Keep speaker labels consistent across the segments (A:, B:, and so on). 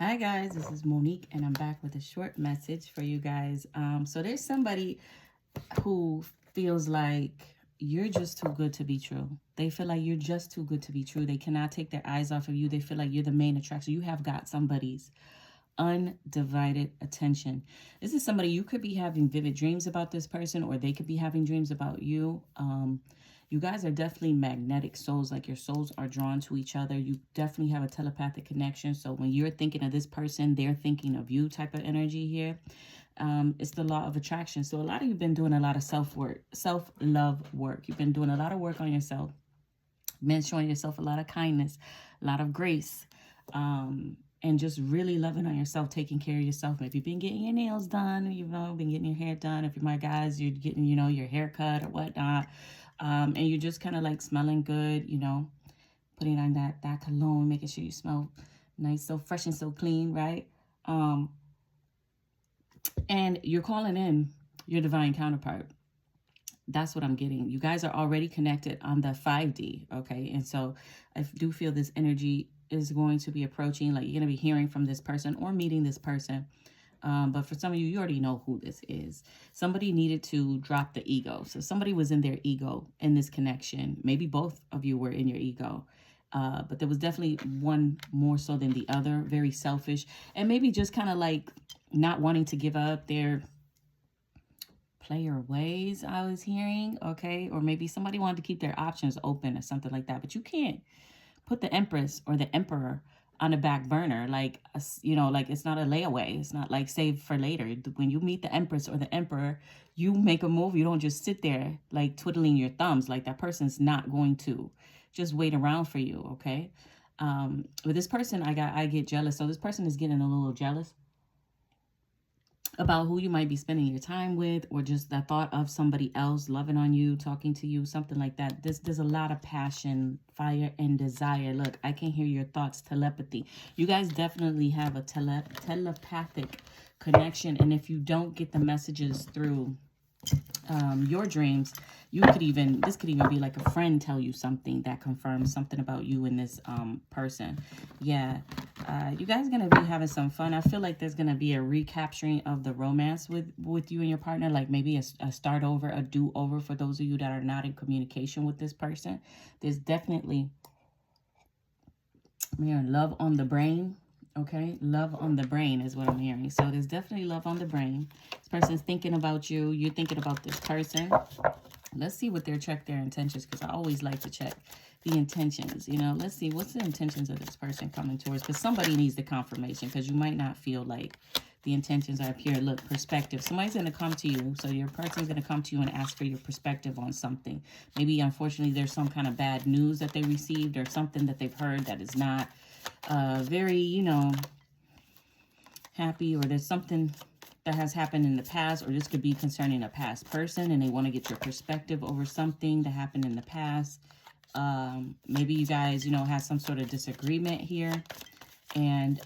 A: Hi guys, this is Monique and I'm back with a short message for you guys. So there's somebody who feels like you're just too good to be true. They feel like you're just too good to be true. They cannot take their eyes off of you. They feel like you're the main attraction. You have got somebody's undivided attention. This is somebody you could be having vivid dreams about this person, or they could be having dreams about you. You guys are definitely magnetic souls, like your souls are drawn to each other. You definitely have a telepathic connection. So when you're thinking of this person, they're thinking of you type of energy here. It's the law of attraction. So a lot of you have been doing a lot of self-love work. You've been doing a lot of work on yourself, been showing yourself a lot of kindness, a lot of grace, and just really loving on yourself, taking care of yourself. Maybe you've been getting your nails done, been getting your hair done. If you're my guys, you're getting, your hair cut or whatnot. And you're just kind of like smelling good, putting on that cologne, making sure you smell nice, so fresh and so clean, right? And you're calling in your divine counterpart. That's what I'm getting. You guys are already connected on the 5D, okay? And so I do feel this energy is going to be approaching, like you're going to be hearing from this person or meeting this person. But for some of you, you already know who this is. Somebody needed to drop the ego. So somebody was in their ego in this connection. Maybe both of you were in your ego. But there was definitely one more so than the other, very selfish. And maybe just kind of like not wanting to give up their player ways, I was hearing, okay? Or maybe somebody wanted to keep their options open or something like that. But you can't put the Empress or the Emperor on a back burner, like, like it's not a layaway. It's not like save for later. When you meet the Empress or the Emperor, you make a move. You don't just sit there like twiddling your thumbs. Like that person's not going to just wait around for you, okay? With this person, I get jealous. So this person is getting a little jealous about who you might be spending your time with, or just the thought of somebody else loving on you, talking to you, something like that. There's a lot of passion, fire, and desire. Look, I can hear your thoughts, telepathy. You guys definitely have a telepathic connection, and if you don't get the messages through your dreams, this could even be like a friend tell you something that confirms something about you and this person. Yeah, you guys are gonna be having some fun. I feel like there's gonna be a recapturing of the romance with you and your partner, like maybe a start over, a do over for those of you that are not in communication with this person. There's definitely, I'm hearing love on the brain. Okay, love on the brain is what I'm hearing. So there's definitely love on the brain. This person's thinking about you. You're thinking about this person. Let's see what check their intentions, because I always like to check the intentions. Let's see what's the intentions of this person coming towards, because somebody needs the confirmation, because you might not feel like the intentions are pure. Look, perspective. Somebody's going to come to you. So your person's going to come to you and ask for your perspective on something. Maybe, unfortunately, there's some kind of bad news that they received, or something that they've heard that is not very, happy, or there's something that has happened in the past, or this could be concerning a past person, and they want to get your perspective over something that happened in the past. Maybe you guys, have some sort of disagreement here, and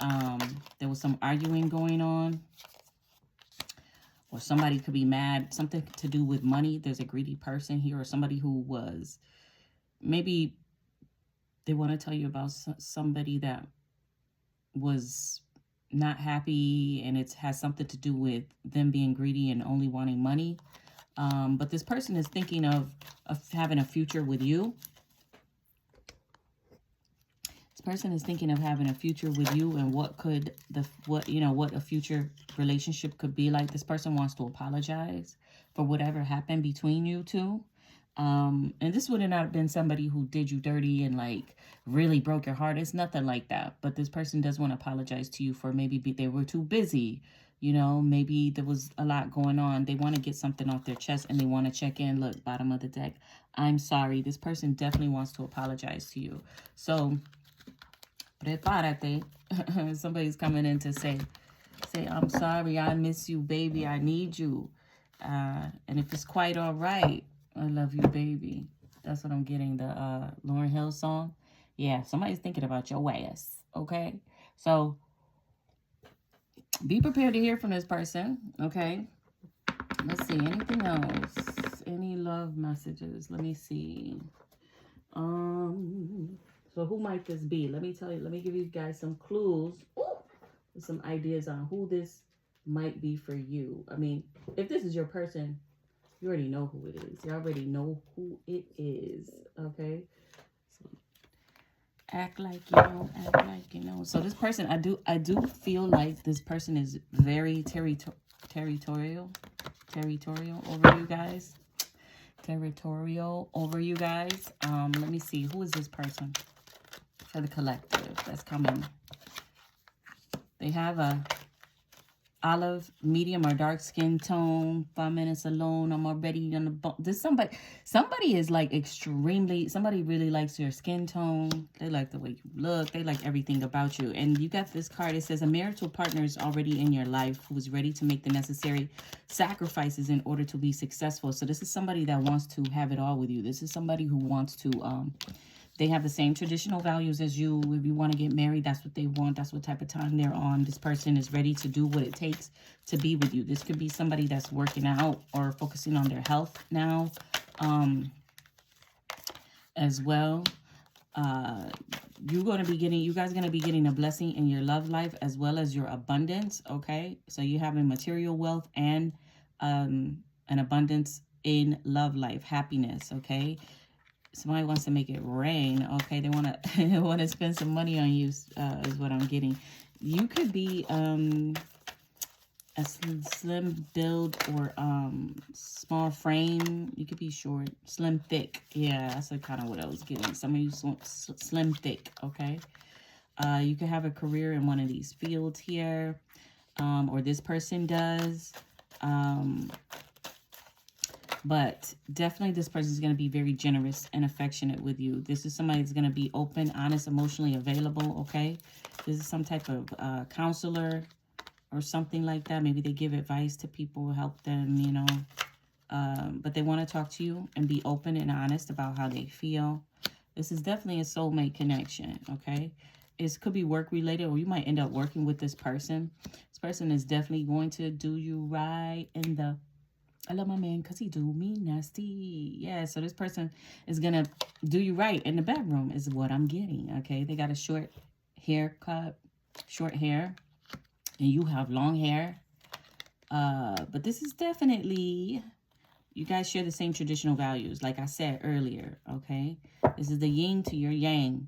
A: there was some arguing going on, or somebody could be mad, something to do with money. There's a greedy person here, or somebody who was, maybe they want to tell you about somebody that was not happy, and it has something to do with them being greedy and only wanting money. But this person is thinking of having a future with you. This person is thinking of having a future with you, and what a future relationship could be like. This person wants to apologize for whatever happened between you two. And this would have not been somebody who did you dirty and like really broke your heart. It's nothing like that. But this person does want to apologize to you for maybe they were too busy. Maybe there was a lot going on. They want to get something off their chest, and they want to check in. Look, bottom of the deck. I'm sorry. This person definitely wants to apologize to you. So, prepárate. Somebody's coming in to say, I'm sorry. I miss you, baby. I need you. And if it's quite all right, I love you, baby. That's what I'm getting, the Lauryn Hill song. Yeah, somebody's thinking about your ass, okay? So, be prepared to hear from this person, okay? Let's see, anything else? Any love messages? Let me see. So who might this be? Let me tell you, let me give you guys some clues. Ooh, some ideas on who this might be for you. I mean, if this is your person, you already know who it is. You already know who it is. Okay. So act like you know, act like you know. So this person, I do feel like this person is very territorial over you guys. Territorial over you guys. Let me see. Who is this person for the collective that's coming? They have a olive, medium, or dark skin tone. 5 minutes alone. I'm already on the bone. This somebody is like extremely, somebody really likes your skin tone. They like the way you look. They like everything about you. And you got this card. It says a marital partner is already in your life who is ready to make the necessary sacrifices in order to be successful. So this is somebody that wants to have it all with you. This is somebody who wants to, they have the same traditional values as you. If you want to get married, that's what they want. That's what type of time they're on. This person is ready to do what it takes to be with you. This could be somebody that's working out or focusing on their health now as well. You guys are going to be getting a blessing in your love life as well as your abundance, okay? So you having material wealth and an abundance in love life, happiness, okay? Somebody wants to make it rain. Okay, they want to want to spend some money on you. Is what I'm getting. You could be a slim build or small frame. You could be short, slim, thick. Yeah, that's kind of what I was getting. Some of you slim, thick. Okay. You could have a career in one of these fields here, or this person does. But definitely this person is going to be very generous and affectionate with you. This is somebody that's going to be open, honest, emotionally available, okay? This is some type of counselor or something like that. Maybe they give advice to people, help them, you know. But they want to talk to you and be open and honest about how they feel. This is definitely a soulmate connection, okay? It could be work-related, or you might end up working with this person. This person is definitely going to do you right in the... I love my man because he do me nasty. Yeah, so this person is going to do you right in the bedroom is what I'm getting, okay? They got a short haircut, short hair, and you have long hair. But this is definitely, you guys share the same traditional values, like I said earlier, okay? This is the yin to your yang,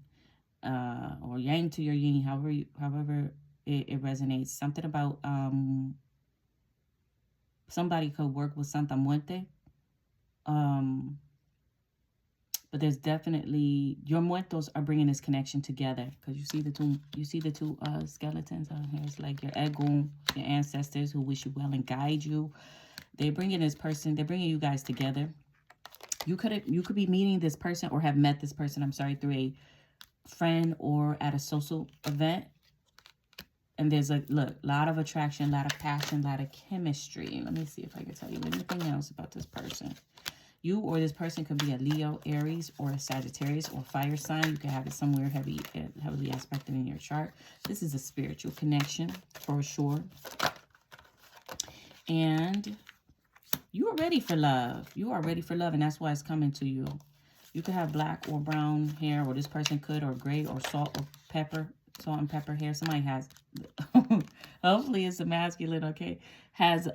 A: or yang to your yin, however it resonates. Something about... somebody could work with Santa Muerte. But there's definitely... Your muertos are bringing this connection together. Because you see the two skeletons on here. It's like your Egun, your ancestors who wish you well and guide you. They're bringing this person... They're bringing you guys together. You could be meeting this person or have met this person, I'm sorry, through a friend or at a social event. And there's a lot of attraction, a lot of passion, a lot of chemistry. Let me see if I can tell you anything else about this person. You or this person could be a Leo, Aries, or a Sagittarius or fire sign. You can have it somewhere heavily aspected in your chart. This is a spiritual connection for sure. And you are ready for love. You are ready for love, and that's why it's coming to you. You could have black or brown hair, or this person could, or gray, or salt and pepper hair. Somebody has, hopefully it's a masculine, okay, has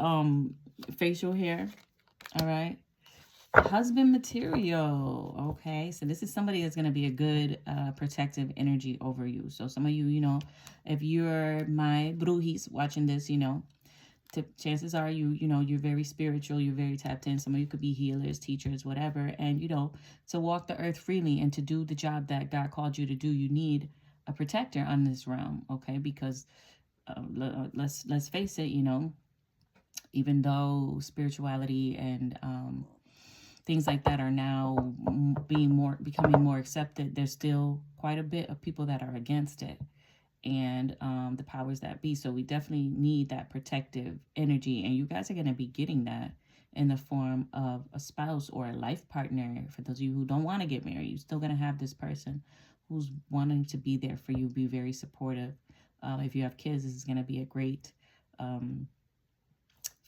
A: facial hair. All right. Husband material. Okay, so this is somebody that's going to be a good protective energy over you. So some of you, you know, if you're my brujis watching this, you know, chances are you're very spiritual, you're very tapped in. Some of you could be healers, teachers, whatever. And, you know, to walk the earth freely and to do the job that God called you to do, you need a protector on this realm, okay? Because let's face it, you know, even though spirituality and things like that are now becoming more accepted, there's still quite a bit of people that are against it, and the powers that be. So we definitely need that protective energy, and you guys are going to be getting that in the form of a spouse or a life partner. For those of you who don't want to get married, you're still going to have this person who's wanting to be there for you, be very supportive. If you have kids, this is going to be a great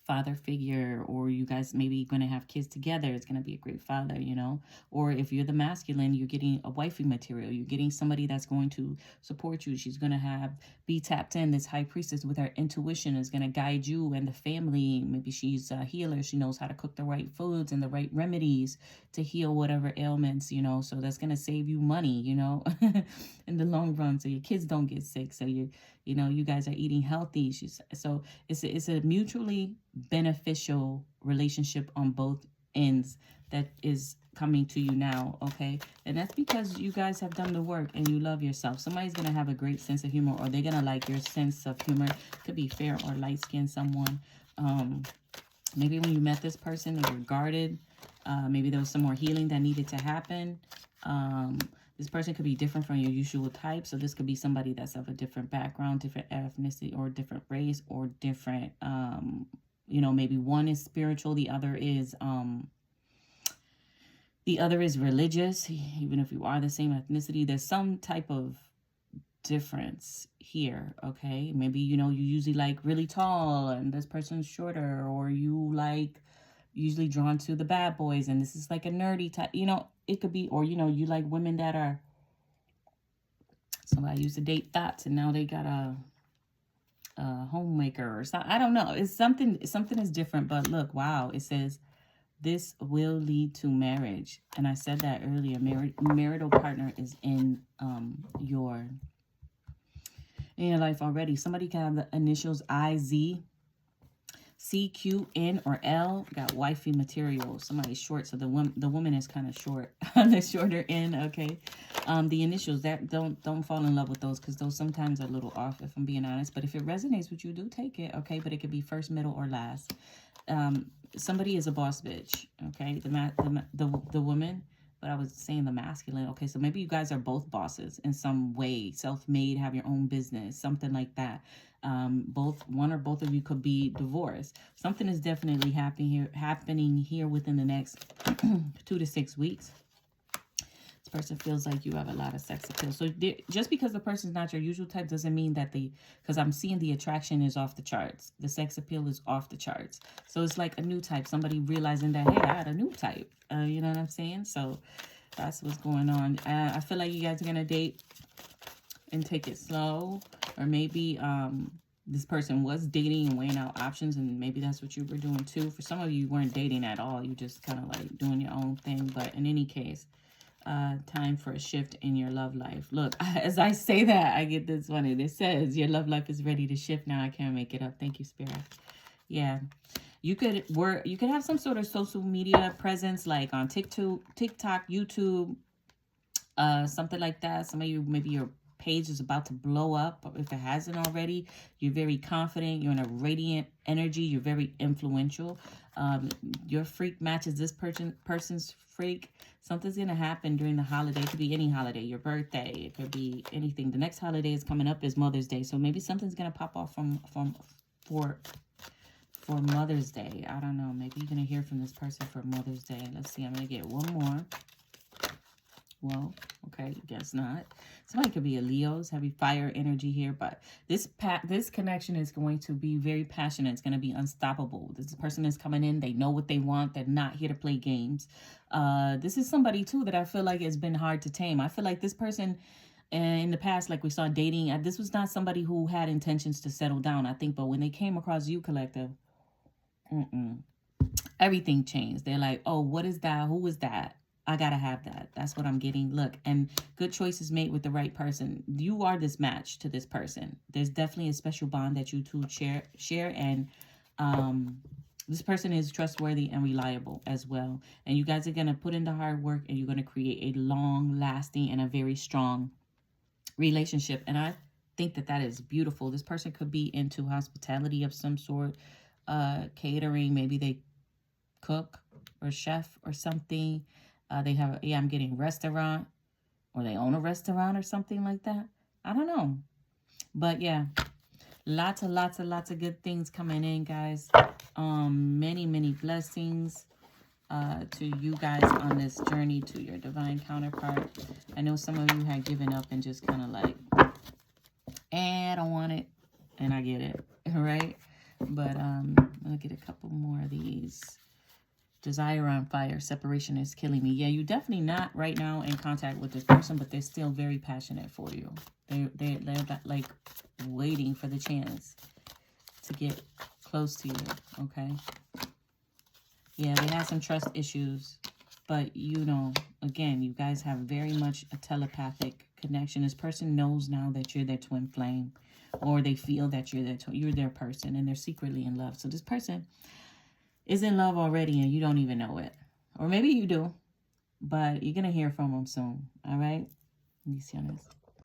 A: father figure, or you guys maybe going to have kids together. It's going to be a great father, you know. Or if you're the masculine, you're getting a wifey material. You're getting somebody that's going to support you. She's going to be tapped in. This high priestess with her intuition is going to guide you and the family. Maybe she's a healer. She knows how to cook the right foods and the right remedies to heal whatever ailments, you know. So that's going to save you money, you know, in the long run. So your kids don't get sick. So you know, you guys are eating healthy. So it's a mutually beneficial relationship on both ends that is coming to you now, okay? And that's because you guys have done the work and you love yourself. Somebody's going to have a great sense of humor, or they're going to like your sense of humor. Could be fair or light-skinned someone. Maybe when you met this person, they were guarded. Maybe there was some more healing that needed to happen. This person could be different from your usual type. So this could be somebody that's of a different background, different ethnicity, or different race, or different, you know, maybe one is spiritual, the other is religious. Even if you are the same ethnicity, there's some type of difference here, okay? Maybe, you know, you usually like really tall and this person's shorter, or you like usually drawn to the bad boys and this is like a nerdy type, you know. It could be, or, you know, you like women that are, somebody used to date thoughts and now they got a homemaker or something. I don't know. It's something is different. But look, wow, it says this will lead to marriage. And I said that earlier. Marital partner is in your life already. Somebody can have the initials IZ, C, Q, N, or L. Got wifey material. Somebody's short, so the woman is kind of short on the shorter end. Okay, the initials, that don't fall in love with those, because those sometimes are a little off, if I'm being honest. But if it resonates with you, do take it. Okay, but it could be first, middle, or last. Somebody is a boss bitch. Okay, the woman. But I was saying the masculine. Okay, so maybe you guys are both bosses in some way, self-made, have your own business, something like that. One or both of you could be divorced. Something is definitely happening here within the next 2 to 6 weeks. This person feels like you have a lot of sex appeal. So just because the person's not your usual type doesn't mean that because I'm seeing the attraction is off the charts. The sex appeal is off the charts. So it's like a new type. Somebody realizing that, hey, I had a new type. You know what I'm saying? So that's what's going on. I feel like you guys are going to date and take it slow. Or maybe this person was dating and weighing out options, and maybe that's what you were doing too. For some of you, you weren't dating at all. You just kind of like doing your own thing. But in any case, time for a shift in your love life. Look, as I say that, I get this one. It says your love life is ready to shift now. I can't make it up. Thank you, Spirit. Yeah. You could have some sort of social media presence, like on TikTok, YouTube, something like that. Some of you, maybe your page is about to blow up. If it hasn't already, you're very confident. You're in a radiant energy. You're very influential. Your freak matches this person's freak. Something's going to happen during the holiday. It could be any holiday, your birthday. It could be anything. The next holiday is coming up is Mother's Day. So maybe something's going to pop off for Mother's Day. I don't know. Maybe you're going to hear from this person for Mother's Day. Let's see. I'm going to get one more. Well, okay, guess not. Somebody could be a Leo's, heavy fire energy here, but this connection is going to be very passionate. It's going to be unstoppable. This person is coming in. They know what they want. They're not here to play games. This is somebody, too, that I feel like it's been hard to tame. I feel like this person in the past, like we saw dating, this was not somebody who had intentions to settle down, I think, but when they came across you, collective, everything changed. They're like, oh, what is that? Who is that? I gotta have that. That's what I'm getting. Look, and good choices made with the right person. You are this match to this person. There's definitely a special bond that you two share, and this person is trustworthy and reliable as well. And you guys are gonna put in the hard work, and you're gonna create a long-lasting and a very strong relationship. And I think that is beautiful. This person could be into hospitality of some sort, catering. Maybe they cook or chef or something. They have, I'm getting restaurant, or they own a restaurant or something like that. I don't know. But yeah, lots of good things coming in, guys. Many blessings to you guys on this journey to your divine counterpart. I know some of you had given up and just kind of like, I don't want it. And I get it, right? But I'm going to get a couple more of these. Desire on fire. Separation is killing me. Yeah, you're definitely not right now in contact with this person, but they're still very passionate for you. They're like waiting for the chance to get close to you, okay? Yeah, they have some trust issues, but you know, again, you guys have very much a telepathic connection. This person knows now that you're their twin flame, or they feel that you're their person, and they're secretly in love. So this person is in love already, and you don't even know it. Or maybe you do, but you're going to hear from them soon, all right? Let me see on this.